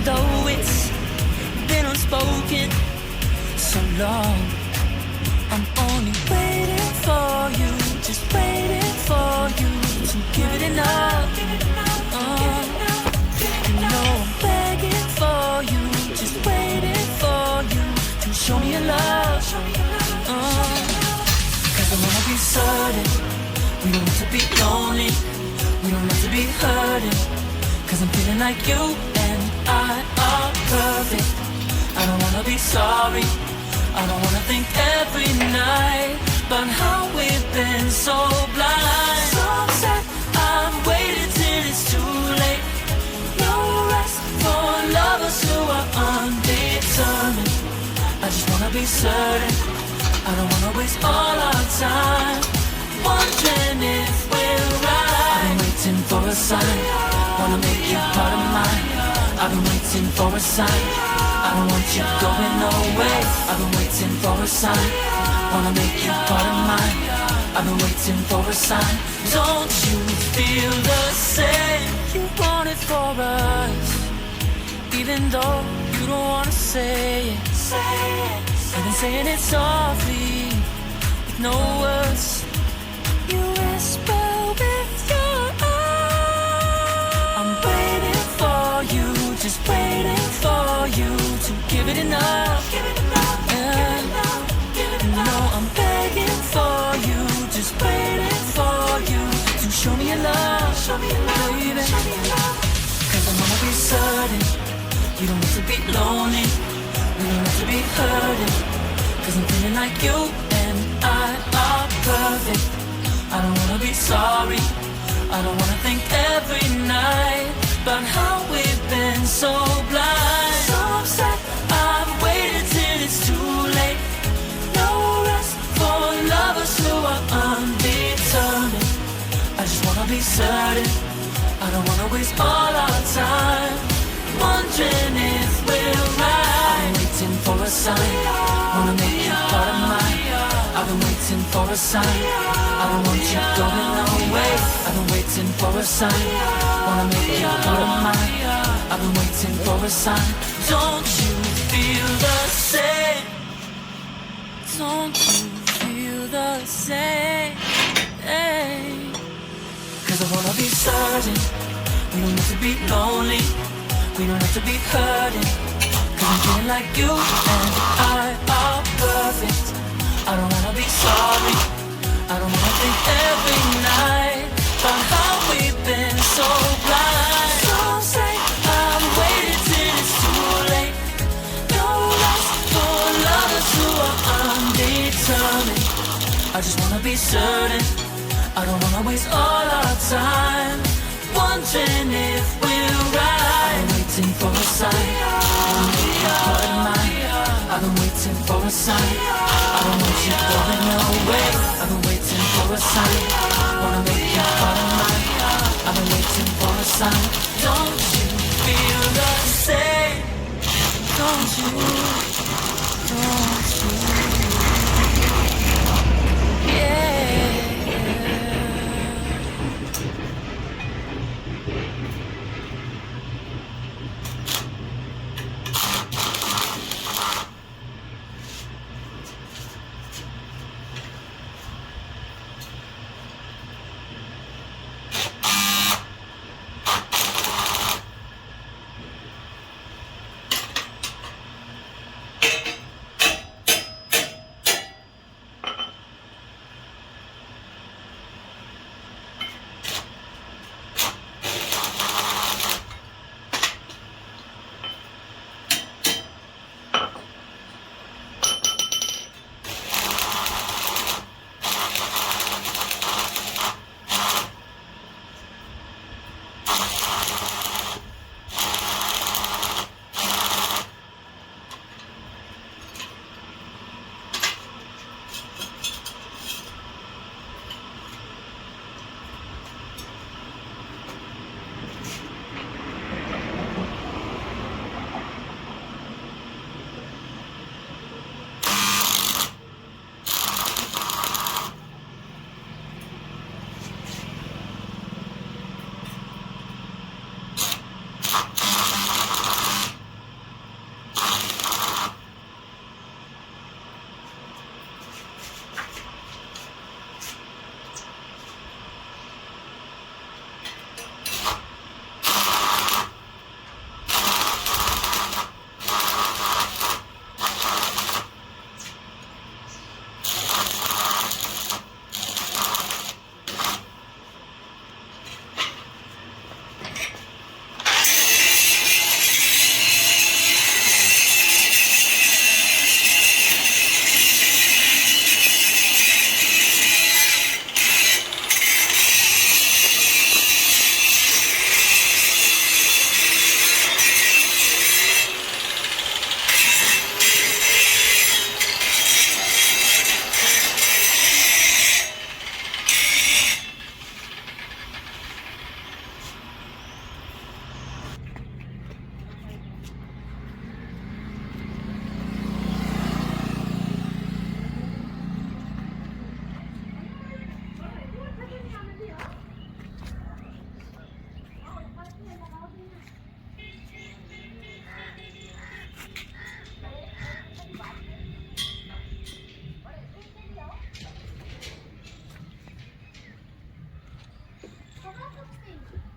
though it's been unspoken so long. I'm only waiting for you, just waiting for you to give it enough. You know I'm begging for you, just waiting for you to show me your love. Cause I wanna be certain we don't have to be lonely, we don't have to be hurting. Cause I'm feeling like you and I are perfect. I don't wanna be sorry, I don't wanna think every night about how we've been so blind. So sad, I've waited till it's too late. No rest for lovers who are undetermined. I just wanna be certain, I don't wanna waste all our time wondering if we're right. I've been waiting for a sign, wanna make you part of mine. I've been waiting for a sign, I don't want you going away. I've been waiting for a sign, wanna make you part of mine. I've been waiting for a sign. Don't you feel the same? You want it for us, even though you don't wanna say it. I've been saying it softly, with no words. You whisper with your eyes. I'm waiting for you, just waiting for you to give it enough. You know I'm begging for you, just waiting for you to show me your love, baby. Cause I wanna be certain you don't have to be lonely, we don't have to be hurting. Cause I'm feeling like you and I are perfect. I don't wanna be sorry, I don't wanna think every night about how we've been so blind. So upset, I've waited till it's too late. No rest for lovers who are undetermined. I just wanna be certain, I don't wanna waste all our time wondering if we're right. I'm waiting for a sign, wanna make you part of mine. I've been waiting for a sign, I don't want you going away. I've been waiting for a sign, wanna make you part of mine. I've been waiting for a sign. Don't you feel the same? Don't you feel the same? Cause I wanna be certain we don't have to be lonely, we don't have to be hurting. Cause I'm feeling like you and I are perfect. I don't wanna be sorry, I don't wanna think every night about how we've been so blind. So say I've waited till it's too late. No rest for lovers who are undetermined. I just wanna be certain, I don't wanna waste all our time wondering if we're right. I've been waiting for a sign, wanna make you part of mine. I've been waiting for a sign, I don't want you going away. I've been waiting for a sign, wanna make you part of mine. I've been waiting for a sign. Don't you feel the same? Don't you? Yeah. Baba çok sevdim.